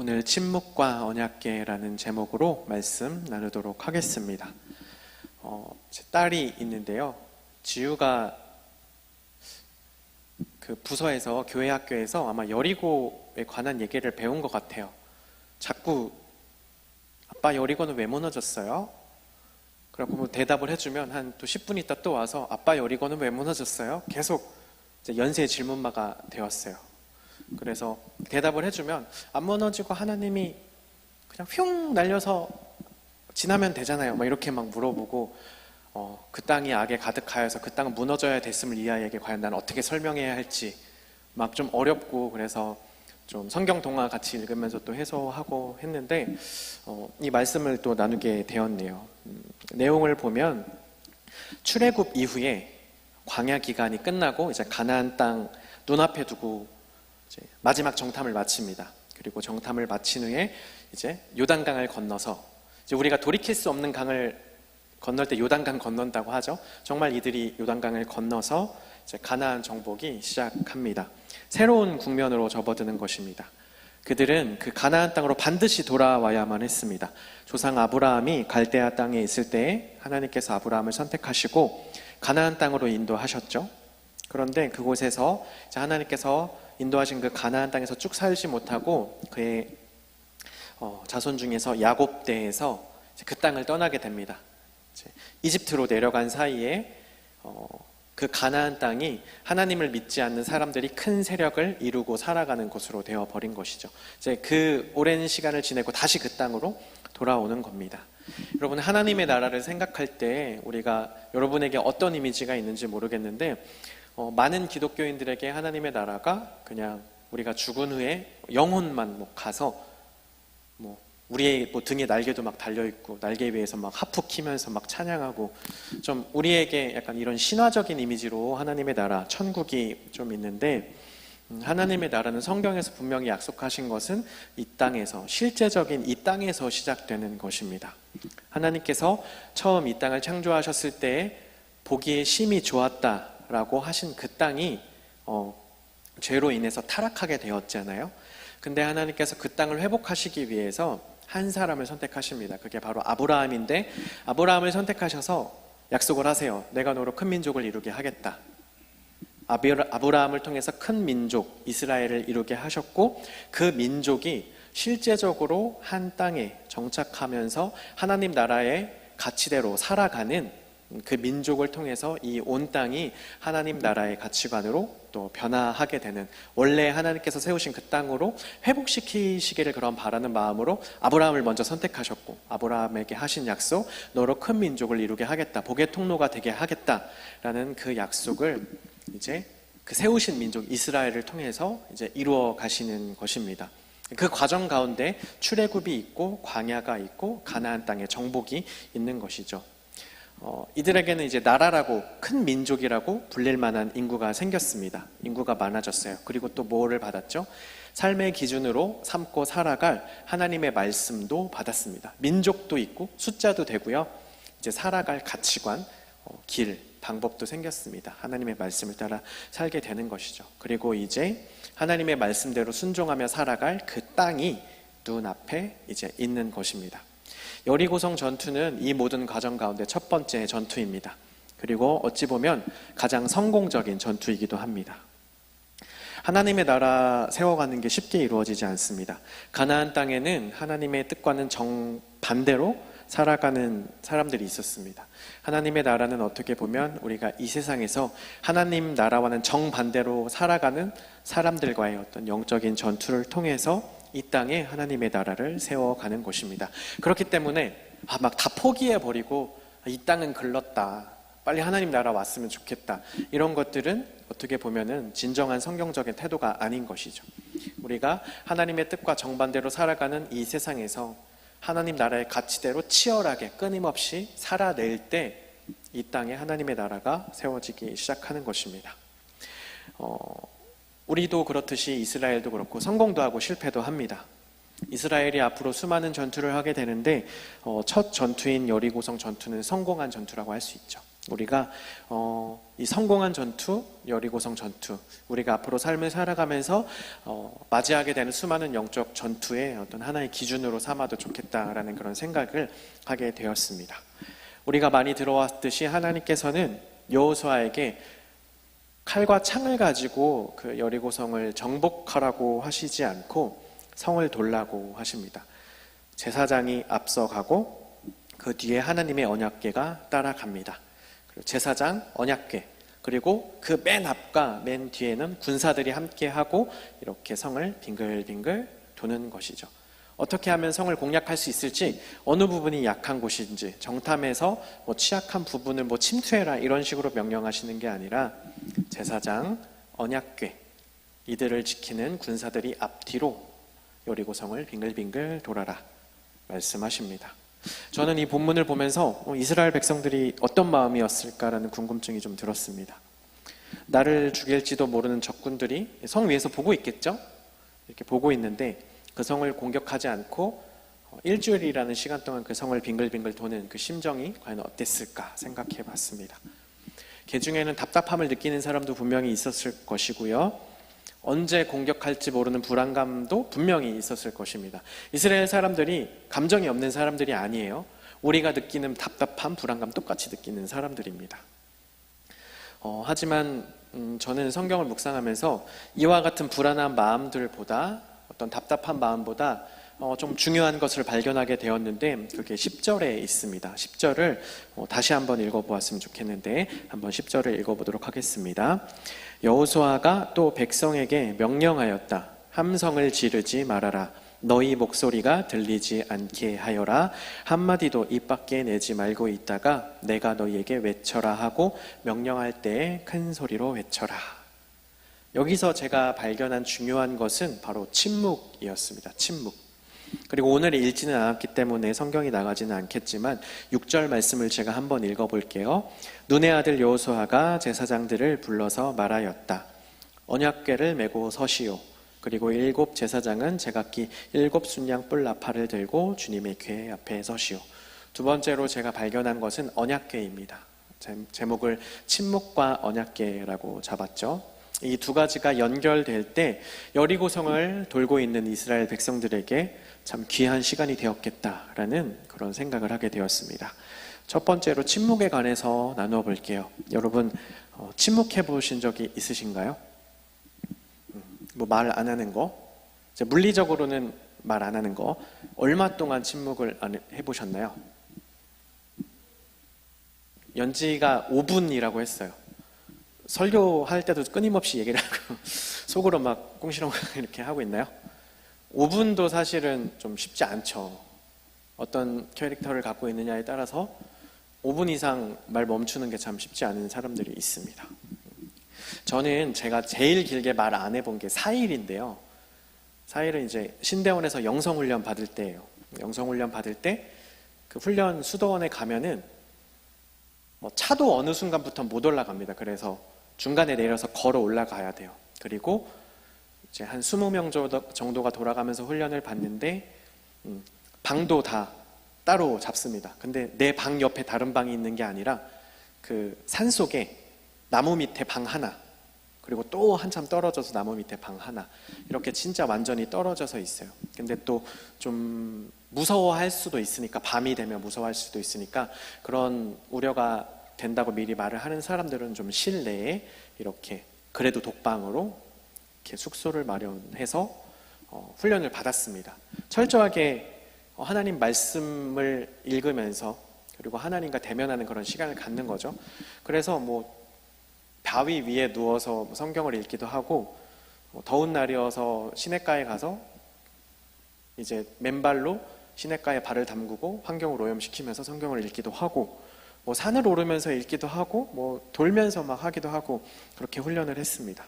오늘 침묵과 언약궤라는 제목으로 말씀 나누도록 하겠습니다. 제 딸이 있는데요. 지우가 그 부서에서 교회 학교에서 아마 여리고에 관한 얘기를 배운 것 같아요. 자꾸 아빠 여리고는 왜 무너졌어요? 그러고 뭐 대답을 해주면 한 또 10분 있다 또 와서 아빠 여리고는 왜 무너졌어요? 계속 이제 연쇄 질문마가 되었어요. 그래서 대답을 해주면 안 무너지고 하나님이 그냥 휙 날려서 지나면 되잖아요. 막 이렇게 막 물어보고 그 땅이 악에 가득하여서 그 땅은 무너져야 됐음을 이 아이에게 과연 난 어떻게 설명해야 할지 막 좀 어렵고, 그래서 좀 성경 동화 같이 읽으면서 또 해소하고 했는데 이 말씀을 또 나누게 되었네요. 내용을 보면 출애굽 이후에 광야 기간이 끝나고 이제 가나안 땅 눈앞에 두고 이제 마지막 정탐을 마칩니다. 그리고 정탐을 마친 후에 이제 요단강을 건너서, 이제 우리가 돌이킬 수 없는 강을 건널 때 요단강 건넌다고 하죠. 정말 이들이 요단강을 건너서 이제 가나안 정복이 시작합니다. 새로운 국면으로 접어드는 것입니다. 그들은 그 가나안 땅으로 반드시 돌아와야만 했습니다. 조상 아브라함이 갈대아 땅에 있을 때에 하나님께서 아브라함을 선택하시고 가나안 땅으로 인도하셨죠. 그런데 그곳에서 하나님께서 인도하신 그 가나안 땅에서 쭉 살지 못하고 그의 자손 중에서 야곱대에서 그 땅을 떠나게 됩니다. 이집트로 내려간 사이에 그 가나안 땅이 하나님을 믿지 않는 사람들이 큰 세력을 이루고 살아가는 곳으로 되어버린 것이죠. 이제 그 오랜 시간을 지내고 다시 그 땅으로 돌아오는 겁니다. 여러분, 하나님의 나라를 생각할 때 우리가 여러분에게 어떤 이미지가 있는지 모르겠는데 많은 기독교인들에게 하나님의 나라가 그냥 우리가 죽은 후에 영혼만 가서 우리의 등에 날개도 막 달려있고 날개 위에서 막 하프 키면서 막 찬양하고, 좀 우리에게 약간 이런 신화적인 이미지로 하나님의 나라, 천국이 좀 있는데, 하나님의 나라는 성경에서 분명히 약속하신 것은 이 땅에서, 실제적인 이 땅에서 시작되는 것입니다. 하나님께서 처음 이 땅을 창조하셨을 때에 보기에 심히 좋았다라고 하신 그 땅이 죄로 인해서 타락하게 되었잖아요. 근데 하나님께서 그 땅을 회복하시기 위해서 한 사람을 선택하십니다. 그게 바로 아브라함인데, 아브라함을 선택하셔서 약속을 하세요. 내가 너로 큰 민족을 이루게 하겠다. 아브라함을 통해서 큰 민족 이스라엘을 이루게 하셨고, 그 민족이 실제적으로 한 땅에 정착하면서 하나님 나라의 가치대로 살아가는 그 민족을 통해서 이 온 땅이 하나님 나라의 가치관으로 또 변화하게 되는, 원래 하나님께서 세우신 그 땅으로 회복시키시기를 그런 바라는 마음으로 아브라함을 먼저 선택하셨고, 아브라함에게 하신 약속, 너로 큰 민족을 이루게 하겠다, 복의 통로가 되게 하겠다라는 그 약속을 이제 그 세우신 민족 이스라엘을 통해서 이제 이루어 가시는 것입니다. 그 과정 가운데 출애굽이 있고 광야가 있고 가나안 땅의 정복이 있는 것이죠. 이들에게는 이제 나라라고, 큰 민족이라고 불릴 만한 인구가 생겼습니다. 인구가 많아졌어요. 그리고 또 뭐를 받았죠? 삶의 기준으로 삼고 살아갈 하나님의 말씀도 받았습니다. 민족도 있고 숫자도 되고요. 이제 살아갈 가치관, 길, 방법도 생겼습니다. 하나님의 말씀을 따라 살게 되는 것이죠. 그리고 이제 하나님의 말씀대로 순종하며 살아갈 그 땅이 눈앞에 이제 있는 것입니다. 여리고성 전투는 이 모든 과정 가운데 첫 번째 전투입니다. 그리고 어찌 보면 가장 성공적인 전투이기도 합니다. 하나님의 나라 세워가는 게 쉽게 이루어지지 않습니다. 가나안 땅에는 하나님의 뜻과는 정반대로 살아가는 사람들이 있었습니다. 하나님의 나라는 어떻게 보면 우리가 이 세상에서 하나님 나라와는 정반대로 살아가는 사람들과의 어떤 영적인 전투를 통해서 이 땅에 하나님의 나라를 세워가는 곳입니다. 그렇기 때문에 막 다 포기해버리고 이 땅은 글렀다, 빨리 하나님 나라 왔으면 좋겠다, 이런 것들은 어떻게 보면은 진정한 성경적인 태도가 아닌 것이죠. 우리가 하나님의 뜻과 정반대로 살아가는 이 세상에서 하나님 나라의 가치대로 치열하게 끊임없이 살아낼 때 이 땅에 하나님의 나라가 세워지기 시작하는 것입니다. 우리도 그렇듯이 이스라엘도 그렇고 성공도 하고 실패도 합니다. 이스라엘이 앞으로 수많은 전투를 하게 되는데 첫 전투인 여리고성 전투는 성공한 전투라고 할 수 있죠. 우리가 이 성공한 전투, 여리고성 전투, 우리가 앞으로 삶을 살아가면서 맞이하게 되는 수많은 영적 전투의 어떤 하나의 기준으로 삼아도 좋겠다라는 그런 생각을 하게 되었습니다. 우리가 많이 들어왔듯이 하나님께서는 여호수아에게 칼과 창을 가지고 그 여리고성을 정복하라고 하시지 않고 성을 돌라고 하십니다. 제사장이 앞서가고 그 뒤에 하나님의 언약궤가 따라갑니다. 그리고 제사장, 언약궤, 그리고 그 맨 앞과 맨 뒤에는 군사들이 함께하고 이렇게 성을 빙글빙글 도는 것이죠. 어떻게 하면 성을 공략할 수 있을지, 어느 부분이 약한 곳인지, 정탐해서 취약한 부분을 침투해라 이런 식으로 명령하시는 게 아니라 제사장, 언약궤, 이들을 지키는 군사들이 앞뒤로 여리고성을 빙글빙글 돌아라 말씀하십니다. 저는 이 본문을 보면서 이스라엘 백성들이 어떤 마음이었을까라는 궁금증이 좀 들었습니다. 나를 죽일지도 모르는 적군들이 성 위에서 보고 있겠죠? 이렇게 보고 있는데 그 성을 공격하지 않고 일주일이라는 시간 동안 그 성을 빙글빙글 도는 그 심정이 과연 어땠을까 생각해 봤습니다. 그 중에는 답답함을 느끼는 사람도 분명히 있었을 것이고요. 언제 공격할지 모르는 불안감도 분명히 있었을 것입니다. 이스라엘 사람들이 감정이 없는 사람들이 아니에요. 우리가 느끼는 답답함, 불안감 똑같이 느끼는 사람들입니다. 하지만 저는 성경을 묵상하면서 이와 같은 불안한 마음들보다, 어떤 답답한 마음보다 좀 중요한 것을 발견하게 되었는데 그게 10절에 있습니다. 10절을 다시 한번 읽어보았으면 좋겠는데 한번 10절을 읽어보도록 하겠습니다. 여호수아가 또 백성에게 명령하였다. 함성을 지르지 말아라. 너희 목소리가 들리지 않게 하여라. 한마디도 입 밖에 내지 말고 있다가 내가 너희에게 외쳐라 하고 명령할 때에 큰 소리로 외쳐라. 여기서 제가 발견한 중요한 것은 바로 침묵이었습니다. 침묵. 그리고 오늘 읽지는 않았기 때문에 성경이 나가지는 않겠지만 6절 말씀을 제가 한번 읽어볼게요. 눈의 아들 여호수아가 제사장들을 불러서 말하였다. 언약궤를 메고 서시오. 그리고 7 제사장은 제각기 7 순양 뿔 나팔을 들고 주님의 궤 앞에 서시오. 두 번째로 제가 발견한 것은 언약궤입니다. 제목을 침묵과 언약궤라고 잡았죠. 이 두 가지가 연결될 때 여리고성을 돌고 있는 이스라엘 백성들에게 참 귀한 시간이 되었겠다라는 그런 생각을 하게 되었습니다. 첫 번째로 침묵에 관해서 나누어 볼게요. 여러분 침묵해 보신 적이 있으신가요? 말 안 하는 거, 물리적으로는 말 안 하는 거, 얼마 동안 침묵을 해보셨나요? 연지가 5분이라고 했어요. 설교할 때도 끊임없이 얘기를 하고 속으로 막 꿍시렁 이렇게 하고 있나요? 5분도 사실은 좀 쉽지 않죠. 어떤 캐릭터를 갖고 있느냐에 따라서 5분 이상 말 멈추는 게 참 쉽지 않은 사람들이 있습니다. 저는 제가 제일 길게 말 안 해본 게 4일인데요. 4일은 이제 신대원에서 영성훈련 받을 때예요. 영성훈련 받을 때 그 훈련 수도원에 가면은 차도 어느 순간부터 못 올라갑니다. 그래서 중간에 내려서 걸어 올라가야 돼요. 그리고 이제 한 20명 정도가 돌아가면서 훈련을 받는데 방도 다 따로 잡습니다. 근데 내 방 옆에 다른 방이 있는 게 아니라 그 산속에 나무 밑에 방 하나, 그리고 또 한참 떨어져서 나무 밑에 방 하나, 이렇게 진짜 완전히 떨어져서 있어요. 근데 또 좀 무서워할 수도 있으니까, 밤이 되면 무서워할 수도 있으니까 그런 우려가 된다고 미리 말을 하는 사람들은 좀 실내에 이렇게 그래도 독방으로 이렇게 숙소를 마련해서 훈련을 받았습니다. 철저하게 하나님 말씀을 읽으면서 그리고 하나님과 대면하는 그런 시간을 갖는 거죠. 그래서 바위 위에 누워서 성경을 읽기도 하고, 더운 날이어서 시냇가에 가서 이제 맨발로 시냇가에 발을 담그고 환경을 오염시키면서 성경을 읽기도 하고, 산을 오르면서 읽기도 하고, 돌면서 막 하기도 하고, 그렇게 훈련을 했습니다.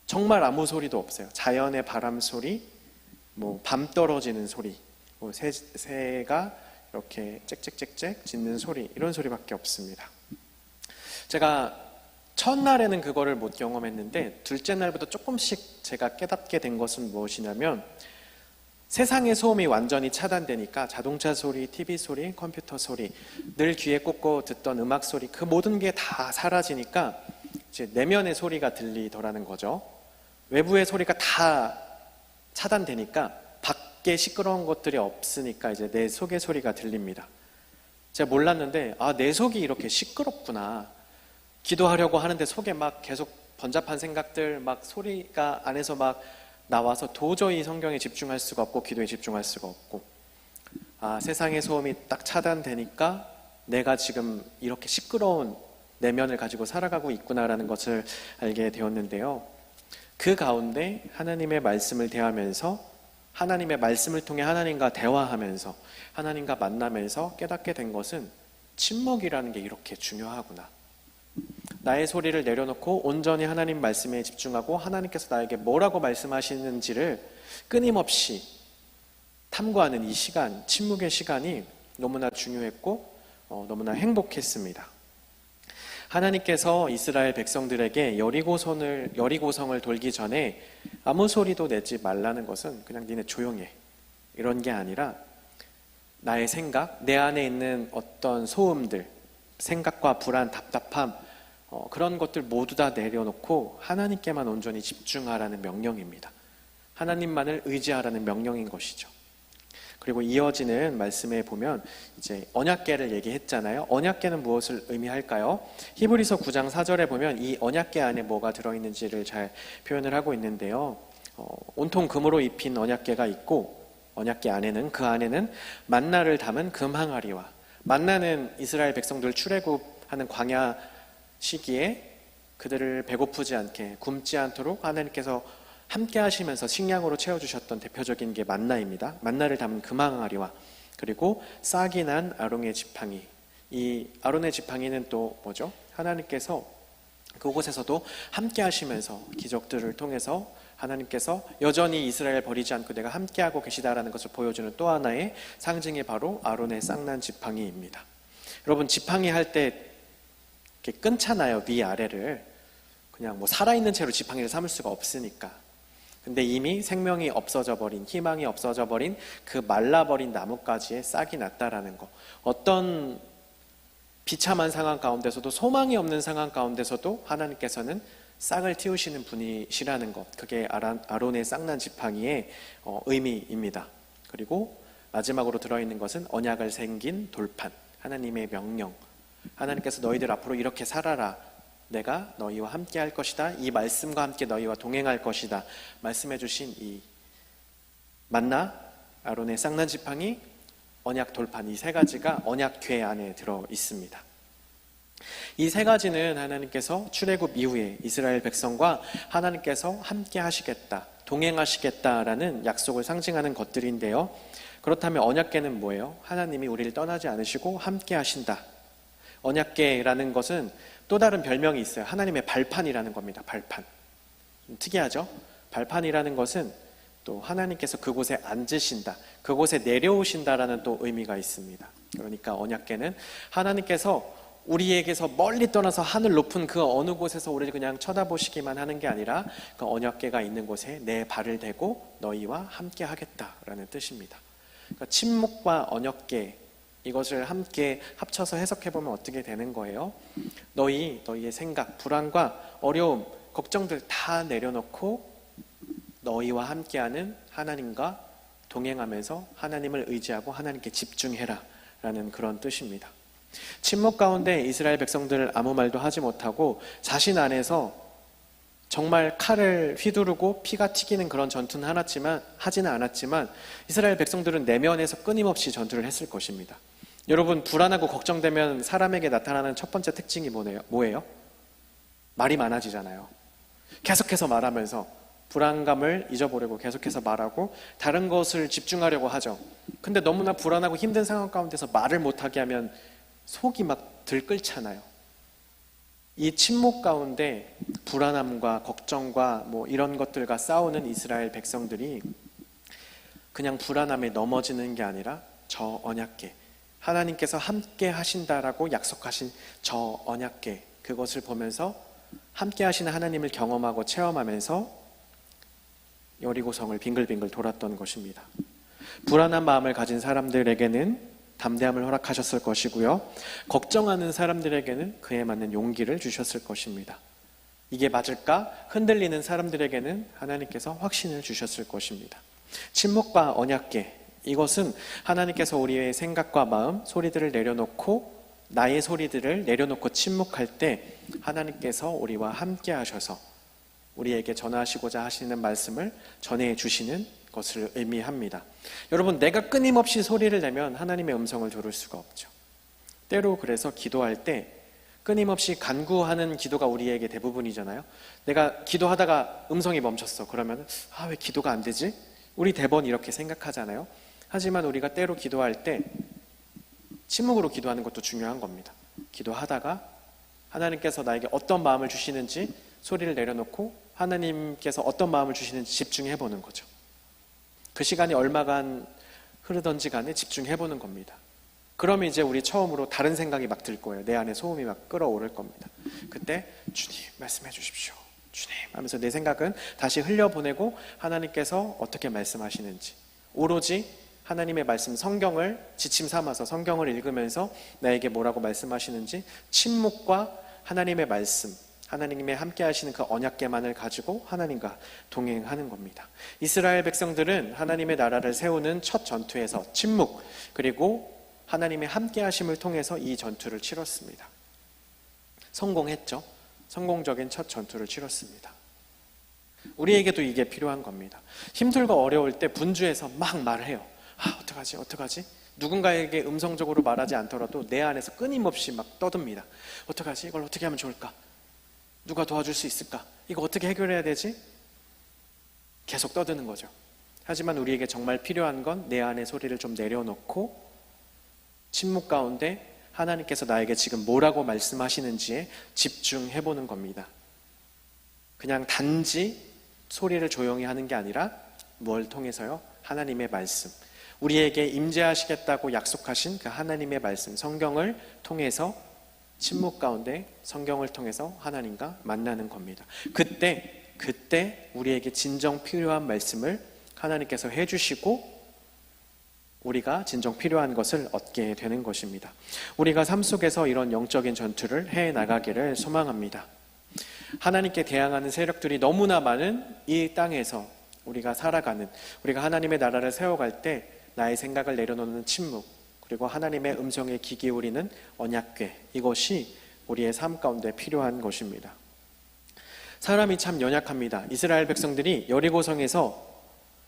정말 아무 소리도 없어요. 자연의 바람 소리, 밤 떨어지는 소리, 새가 이렇게 짹짹짹짹 짖는 소리, 이런 소리밖에 없습니다. 제가 첫날에는 그거를 못 경험했는데 둘째 날부터 조금씩 제가 깨닫게 된 것은 무엇이냐면, 세상의 소음이 완전히 차단되니까 자동차 소리, TV 소리, 컴퓨터 소리, 늘 귀에 꽂고 듣던 음악 소리, 그 모든 게 다 사라지니까 이제 내면의 소리가 들리더라는 거죠. 외부의 소리가 다 차단되니까 밖에 시끄러운 것들이 없으니까 이제 내 속의 소리가 들립니다. 제가 몰랐는데 내 속이 이렇게 시끄럽구나. 기도하려고 하는데 속에 막 계속 번잡한 생각들, 막 소리가 안에서 막 나와서 도저히 성경에 집중할 수가 없고 기도에 집중할 수가 없고, 세상의 소음이 딱 차단되니까 내가 지금 이렇게 시끄러운 내면을 가지고 살아가고 있구나라는 것을 알게 되었는데요. 그 가운데 하나님의 말씀을 대하면서, 하나님의 말씀을 통해 하나님과 대화하면서, 하나님과 만나면서 깨닫게 된 것은 침묵이라는 게 이렇게 중요하구나. 나의 소리를 내려놓고 온전히 하나님 말씀에 집중하고 하나님께서 나에게 뭐라고 말씀하시는지를 끊임없이 탐구하는 이 시간, 침묵의 시간이 너무나 중요했고 너무나 행복했습니다. 하나님께서 이스라엘 백성들에게 여리고성을 돌기 전에 아무 소리도 내지 말라는 것은 그냥 니네 조용해, 이런 게 아니라 나의 생각, 내 안에 있는 어떤 소음들, 생각과 불안, 답답함, 그런 것들 모두 다 내려놓고 하나님께만 온전히 집중하라는 명령입니다. 하나님만을 의지하라는 명령인 것이죠. 그리고 이어지는 말씀에 보면 이제 언약궤를 얘기했잖아요. 언약궤는 무엇을 의미할까요? 히브리서 9장 4절에 보면 이 언약궤 안에 뭐가 들어있는지를 잘 표현을 하고 있는데요. 온통 금으로 입힌 언약궤가 있고, 언약궤 안에는, 그 안에는 만나를 담은 금 항아리와, 만나는 이스라엘 백성들 출애굽하는 광야 시기에 그들을 배고프지 않게, 굶지 않도록 하나님께서 함께 하시면서 식량으로 채워주셨던 대표적인 게 만나입니다. 만나를 담은 금 항아리와, 그리고 싹이 난 아론의 지팡이. 이 아론의 지팡이는 또 뭐죠? 하나님께서 그곳에서도 함께 하시면서 기적들을 통해서 하나님께서 여전히 이스라엘 버리지 않고 내가 함께하고 계시다라는 것을 보여주는 또 하나의 상징이 바로 아론의 쌍난 지팡이입니다. 여러분, 지팡이 할 때 이렇게 끊잖아요, 위아래를. 그냥 뭐 살아있는 채로 지팡이를 삼을 수가 없으니까. 근데 이미 생명이 없어져 버린, 희망이 없어져 버린 그 말라버린 나뭇가지에 싹이 났다라는 거. 어떤 비참한 상황 가운데서도, 소망이 없는 상황 가운데서도 하나님께서는 싹을 틔우시는 분이시라는 것. 그게 아론의 쌍난 지팡이의 의미입니다. 그리고 마지막으로 들어있는 것은 언약을 생긴 돌판, 하나님의 명령. 하나님께서 너희들 앞으로 이렇게 살아라, 내가 너희와 함께 할 것이다, 이 말씀과 함께 너희와 동행할 것이다 말씀해 주신 이 만나, 아론의 쌍난 지팡이, 언약 돌판, 이 세 가지가 언약궤 안에 들어 있습니다. 이 세 가지는 하나님께서 출애굽 이후에 이스라엘 백성과 하나님께서 함께 하시겠다, 동행하시겠다라는 약속을 상징하는 것들인데요. 그렇다면 언약궤는 뭐예요? 하나님이 우리를 떠나지 않으시고 함께 하신다. 언약궤라는 것은 또 다른 별명이 있어요. 하나님의 발판이라는 겁니다. 발판. 특이하죠? 발판이라는 것은 또 하나님께서 그곳에 앉으신다, 그곳에 내려오신다라는 또 의미가 있습니다. 그러니까 언약궤는 하나님께서 우리에게서 멀리 떠나서 하늘 높은 그 어느 곳에서 우리를 그냥 쳐다보시기만 하는 게 아니라 그 언약궤가 있는 곳에 내 발을 대고 너희와 함께 하겠다라는 뜻입니다. 그러니까 침묵과 언약궤, 이것을 함께 합쳐서 해석해보면 어떻게 되는 거예요? 너희의 생각, 불안과 어려움, 걱정들 다 내려놓고 너희와 함께하는 하나님과 동행하면서 하나님을 의지하고 하나님께 집중해라 라는 그런 뜻입니다. 침묵 가운데 이스라엘 백성들 아무 말도 하지 못하고 자신 안에서 정말 칼을 휘두르고 피가 튀기는 그런 전투는 하지는 않았지만 이스라엘 백성들은 내면에서 끊임없이 전투를 했을 것입니다. 여러분, 불안하고 걱정되면 사람에게 나타나는 첫 번째 특징이 뭐예요? 말이 많아지잖아요. 계속해서 말하면서 불안감을 잊어보려고 계속해서 말하고 다른 것을 집중하려고 하죠. 근데 너무나 불안하고 힘든 상황 가운데서 말을 못하게 하면 속이 막 들끓잖아요. 이 침묵 가운데 불안함과 걱정과 뭐 이런 것들과 싸우는 이스라엘 백성들이 그냥 불안함에 넘어지는 게 아니라 저 언약궤, 하나님께서 함께 하신다라고 약속하신 저 언약궤, 그것을 보면서 함께 하시는 하나님을 경험하고 체험하면서 여리고성을 빙글빙글 돌았던 것입니다. 불안한 마음을 가진 사람들에게는 담대함을 허락하셨을 것이고요. 걱정하는 사람들에게는 그에 맞는 용기를 주셨을 것입니다. 이게 맞을까? 흔들리는 사람들에게는 하나님께서 확신을 주셨을 것입니다. 침묵과 언약궤, 이것은 하나님께서 우리의 생각과 마음, 소리들을 내려놓고 나의 소리들을 내려놓고 침묵할 때 하나님께서 우리와 함께 하셔서 우리에게 전하시고자 하시는 말씀을 전해 주시는 것을 의미합니다. 여러분, 내가 끊임없이 소리를 내면 하나님의 음성을 들을 수가 없죠. 때로 그래서 기도할 때 끊임없이 간구하는 기도가 우리에게 대부분이잖아요. 내가 기도하다가 음성이 멈췄어. 그러면 왜 기도가 안 되지? 우리 대번 이렇게 생각하잖아요. 하지만 우리가 때로 기도할 때 침묵으로 기도하는 것도 중요한 겁니다. 기도하다가 하나님께서 나에게 어떤 마음을 주시는지 소리를 내려놓고 하나님께서 어떤 마음을 주시는지 집중해 보는 거죠. 그 시간이 얼마간 흐르던지 간에 집중해 보는 겁니다. 그러면 이제 우리 처음으로 다른 생각이 막 들 거예요. 내 안에 소음이 막 끌어오를 겁니다. 그때 주님 말씀해 주십시오. 주님 하면서 내 생각은 다시 흘려보내고 하나님께서 어떻게 말씀하시는지 오로지 하나님의 말씀, 성경을 지침 삼아서 성경을 읽으면서 나에게 뭐라고 말씀하시는지 침묵과 하나님의 말씀, 하나님의 함께 하시는 그 언약궤만을 가지고 하나님과 동행하는 겁니다. 이스라엘 백성들은 하나님의 나라를 세우는 첫 전투에서 침묵 그리고 하나님의 함께 하심을 통해서 이 전투를 치렀습니다. 성공했죠. 성공적인 첫 전투를 치렀습니다. 우리에게도 이게 필요한 겁니다. 힘들고 어려울 때 분주해서 막 말을 해요. 어떡하지? 누군가에게 음성적으로 말하지 않더라도 내 안에서 끊임없이 막 떠듭니다. 어떡하지? 이걸 어떻게 하면 좋을까? 누가 도와줄 수 있을까? 이거 어떻게 해결해야 되지? 계속 떠드는 거죠. 하지만 우리에게 정말 필요한 건 내 안의 소리를 좀 내려놓고 침묵 가운데 하나님께서 나에게 지금 뭐라고 말씀하시는지에 집중해보는 겁니다. 그냥 단지 소리를 조용히 하는 게 아니라 뭘 통해서요? 하나님의 말씀, 우리에게 임재하시겠다고 약속하신 그 하나님의 말씀, 성경을 통해서 침묵 가운데 성경을 통해서 하나님과 만나는 겁니다. 그때 우리에게 진정 필요한 말씀을 하나님께서 해주시고 우리가 진정 필요한 것을 얻게 되는 것입니다. 우리가 삶 속에서 이런 영적인 전투를 해나가기를 소망합니다. 하나님께 대항하는 세력들이 너무나 많은 이 땅에서 우리가 살아가는, 우리가 하나님의 나라를 세워갈 때 나의 생각을 내려놓는 침묵, 그리고 하나님의 음성에 귀 기울이는 언약궤, 이것이 우리의 삶 가운데 필요한 것입니다. 사람이 참 연약합니다. 이스라엘 백성들이 여리고성에서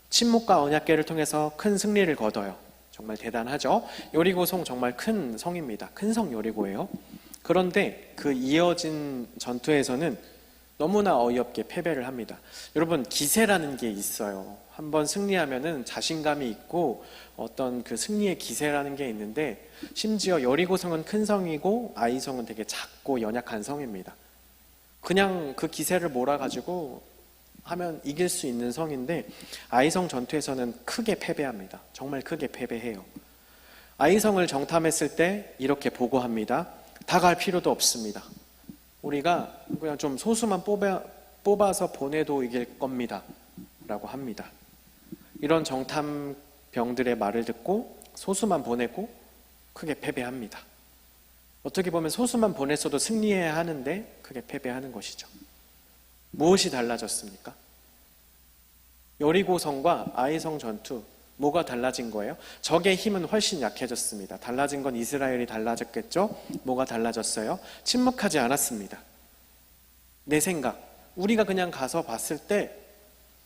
침묵과 언약궤를 통해서 큰 승리를 거둬요. 정말 대단하죠. 여리고성 정말 큰 성입니다. 큰 성 여리고예요. 그런데 그 이어진 전투에서는 너무나 어이없게 패배를 합니다. 여러분, 기세라는 게 있어요. 한번 승리하면은 자신감이 있고 어떤 그 승리의 기세라는 게 있는데, 심지어 여리고성은 큰 성이고 아이성은 되게 작고 연약한 성입니다. 그냥 그 기세를 몰아가지고 하면 이길 수 있는 성인데, 아이성 전투에서는 크게 패배합니다. 정말 크게 패배해요. 아이성을 정탐했을 때 이렇게 보고합니다. 다 갈 필요도 없습니다. 우리가 그냥 좀 소수만 뽑아서 보내도 이길 겁니다 라고 합니다. 이런 정탐병들의 말을 듣고 소수만 보내고 크게 패배합니다. 어떻게 보면 소수만 보냈어도 승리해야 하는데 크게 패배하는 것이죠. 무엇이 달라졌습니까? 여리고성과 아이성 전투, 뭐가 달라진 거예요? 적의 힘은 훨씬 약해졌습니다. 달라진 건 이스라엘이 달라졌겠죠? 뭐가 달라졌어요? 침묵하지 않았습니다. 내 생각, 우리가 그냥 가서 봤을 때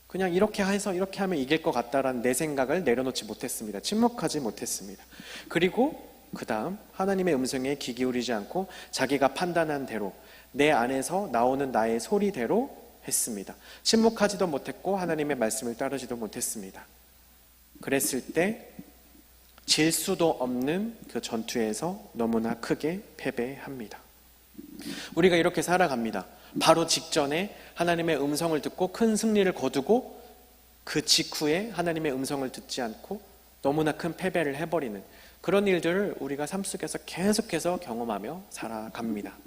그냥 이렇게 해서 이렇게 하면 이길 것 같다라는 내 생각을 내려놓지 못했습니다. 침묵하지 못했습니다. 그리고 그 다음 하나님의 음성에 귀 기울이지 않고 자기가 판단한 대로 내 안에서 나오는 나의 소리대로 했습니다. 침묵하지도 못했고 하나님의 말씀을 따르지도 못했습니다. 그랬을 때 질 수도 없는 그 전투에서 너무나 크게 패배합니다. 우리가 이렇게 살아갑니다. 바로 직전에 하나님의 음성을 듣고 큰 승리를 거두고 그 직후에 하나님의 음성을 듣지 않고 너무나 큰 패배를 해버리는 그런 일들을 우리가 삶 속에서 계속해서 경험하며 살아갑니다.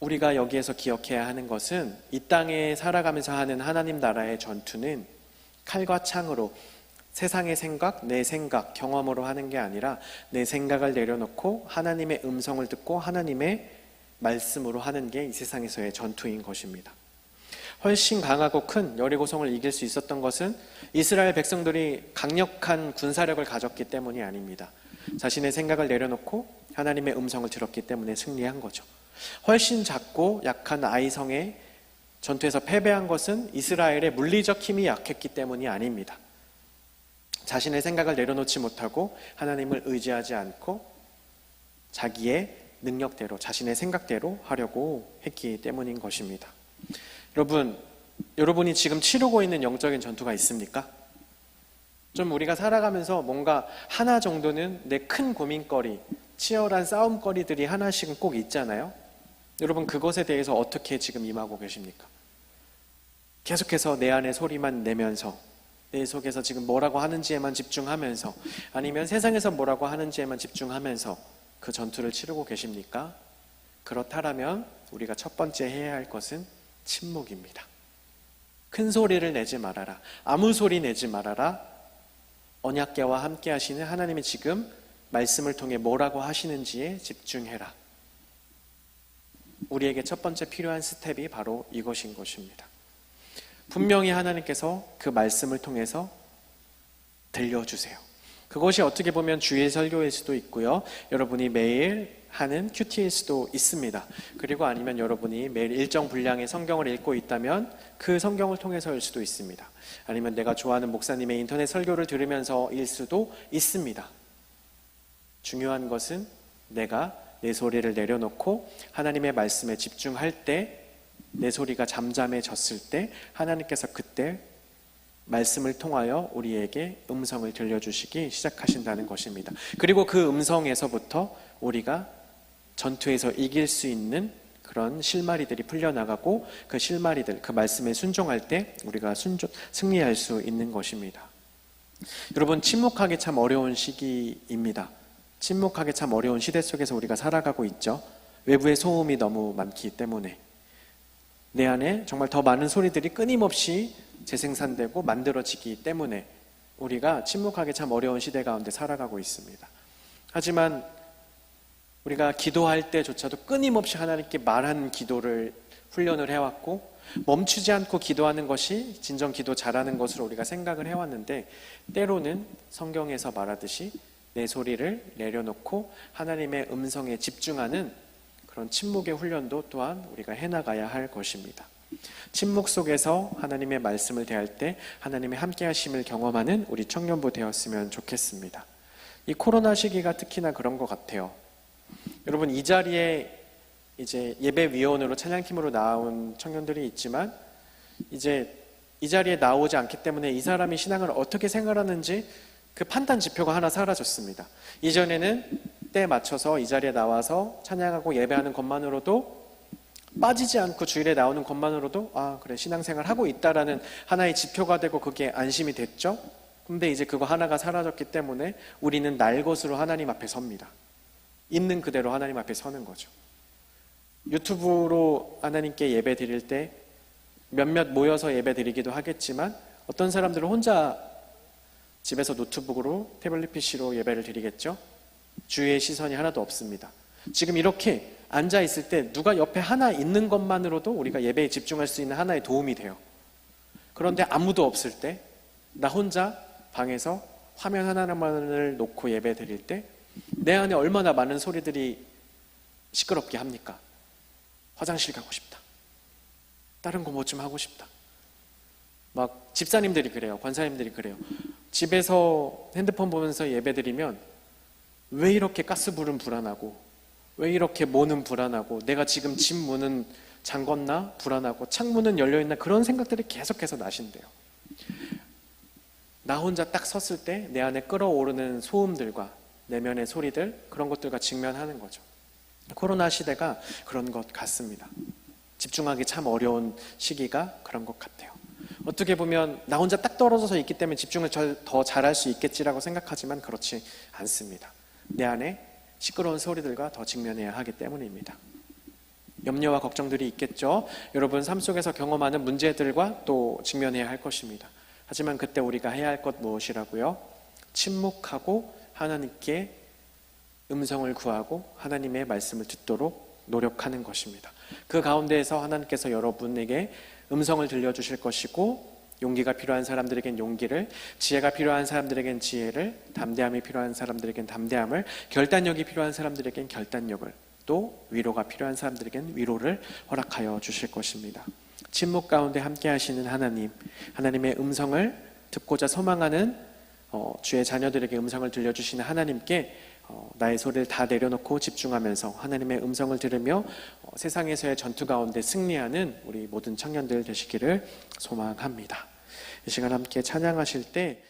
우리가 여기에서 기억해야 하는 것은 이 땅에 살아가면서 하는 하나님 나라의 전투는 칼과 창으로 세상의 생각, 내 생각, 경험으로 하는 게 아니라 내 생각을 내려놓고 하나님의 음성을 듣고 하나님의 말씀으로 하는 게 이 세상에서의 전투인 것입니다. 훨씬 강하고 큰 여리고성을 이길 수 있었던 것은 이스라엘 백성들이 강력한 군사력을 가졌기 때문이 아닙니다. 자신의 생각을 내려놓고 하나님의 음성을 들었기 때문에 승리한 거죠. 훨씬 작고 약한 아이성의 전투에서 패배한 것은 이스라엘의 물리적 힘이 약했기 때문이 아닙니다. 자신의 생각을 내려놓지 못하고 하나님을 의지하지 않고 자기의 능력대로, 자신의 생각대로 하려고 했기 때문인 것입니다. 여러분이 지금 치르고 있는 영적인 전투가 있습니까? 좀 우리가 살아가면서 뭔가 하나 정도는 내 큰 고민거리, 치열한 싸움거리들이 하나씩은 꼭 있잖아요. 여러분, 그것에 대해서 어떻게 지금 임하고 계십니까? 계속해서 내 안의 소리만 내면서, 내 속에서 지금 뭐라고 하는지에만 집중하면서, 아니면 세상에서 뭐라고 하는지에만 집중하면서 그 전투를 치르고 계십니까? 그렇다면 우리가 첫 번째 해야 할 것은 침묵입니다. 큰 소리를 내지 말아라. 아무 소리 내지 말아라. 언약궤와 함께 하시는 하나님이 지금 말씀을 통해 뭐라고 하시는지에 집중해라. 우리에게 첫 번째 필요한 스텝이 바로 이것인 것입니다. 분명히 하나님께서 그 말씀을 통해서 들려주세요. 그것이 어떻게 보면 주일 설교일 수도 있고요. 여러분이 매일 하는 큐티일 수도 있습니다. 그리고 아니면 여러분이 매일 일정 분량의 성경을 읽고 있다면 그 성경을 통해서일 수도 있습니다. 아니면 내가 좋아하는 목사님의 인터넷 설교를 들으면서일 수도 있습니다. 중요한 것은 내가 내 소리를 내려놓고 하나님의 말씀에 집중할 때, 내 소리가 잠잠해졌을 때 하나님께서 그때 말씀을 통하여 우리에게 음성을 들려주시기 시작하신다는 것입니다. 그리고 그 음성에서부터 우리가 전투에서 이길 수 있는 그런 실마리들이 풀려나가고 그 실마리들, 그 말씀에 순종할 때 우리가 승리할 수 있는 것입니다. 여러분, 침묵하기 참 어려운 시기입니다. 침묵하기 참 어려운 시대 속에서 우리가 살아가고 있죠. 외부의 소음이 너무 많기 때문에 내 안에 정말 더 많은 소리들이 끊임없이 재생산되고 만들어지기 때문에 우리가 침묵하기 참 어려운 시대 가운데 살아가고 있습니다. 하지만 우리가 기도할 때조차도 끊임없이 하나님께 말하는 기도를 훈련을 해왔고 멈추지 않고 기도하는 것이 진정 기도 잘하는 것으로 우리가 생각을 해왔는데, 때로는 성경에서 말하듯이 내 소리를 내려놓고 하나님의 음성에 집중하는 그런 침묵의 훈련도 또한 우리가 해나가야 할 것입니다. 침묵 속에서 하나님의 말씀을 대할 때 하나님의 함께 하심을 경험하는 우리 청년부 되었으면 좋겠습니다. 이 코로나 시기가 특히나 그런 것 같아요. 여러분, 이 자리에 이제 예배위원으로 찬양팀으로 나온 청년들이 있지만 이제 이 자리에 나오지 않기 때문에 이 사람이 신앙을 어떻게 생활하는지 그 판단 지표가 하나 사라졌습니다. 이전에는 때에 맞춰서 이 자리에 나와서 찬양하고 예배하는 것만으로도, 빠지지 않고 주일에 나오는 것만으로도 아 그래 신앙생활 하고 있다라는 하나의 지표가 되고 그게 안심이 됐죠. 근데 이제 그거 하나가 사라졌기 때문에 우리는 날 것으로 하나님 앞에 섭니다. 있는 그대로 하나님 앞에 서는 거죠. 유튜브로 하나님께 예배 드릴 때 몇몇 모여서 예배 드리기도 하겠지만 어떤 사람들은 혼자 집에서 노트북으로 태블릿 PC로 예배를 드리겠죠. 주위에 시선이 하나도 없습니다. 지금 이렇게 앉아 있을 때 누가 옆에 하나 있는 것만으로도 우리가 예배에 집중할 수 있는 하나의 도움이 돼요. 그런데 아무도 없을 때 나 혼자 방에서 화면 하나만을 놓고 예배 드릴 때 내 안에 얼마나 많은 소리들이 시끄럽게 합니까? 화장실 가고 싶다. 다른 거 뭐 좀 하고 싶다. 막 집사님들이 그래요. 권사님들이 그래요. 집에서 핸드폰 보면서 예배 드리면 왜 이렇게 가스불은 불안하고 왜 이렇게 문은 불안하고 내가 지금 집 문은 잠궜나 불안하고 창문은 열려있나 그런 생각들이 계속해서 나신대요. 나 혼자 딱 섰을 때 내 안에 끓어오르는 소음들과 내면의 소리들, 그런 것들과 직면하는 거죠. 코로나 시대가 그런 것 같습니다. 집중하기 참 어려운 시기가 그런 것 같아요. 어떻게 보면 나 혼자 딱 떨어져서 있기 때문에 집중을 더 잘할 수 있겠지라고 생각하지만 그렇지 않습니다. 내 안에 시끄러운 소리들과 더 직면해야 하기 때문입니다. 염려와 걱정들이 있겠죠. 여러분 삶 속에서 경험하는 문제들과 또 직면해야 할 것입니다. 하지만 그때 우리가 해야 할 것 무엇이라고요? 침묵하고 하나님께 음성을 구하고 하나님의 말씀을 듣도록 노력하는 것입니다. 그 가운데에서 하나님께서 여러분에게 음성을 들려주실 것이고, 용기가 필요한 사람들에겐 용기를, 지혜가 필요한 사람들에겐 지혜를, 담대함이 필요한 사람들에겐 담대함을, 결단력이 필요한 사람들에겐 결단력을, 또 위로가 필요한 사람들에겐 위로를 허락하여 주실 것입니다. 침묵 가운데 함께 하시는 하나님, 하나님의 음성을 듣고자 소망하는 주의 자녀들에게 음성을 들려주시는 하나님께 나의 소리를 다 내려놓고 집중하면서 하나님의 음성을 들으며 세상에서의 전투 가운데 승리하는 우리 모든 청년들 되시기를 소망합니다. 이 시간 함께 찬양하실 때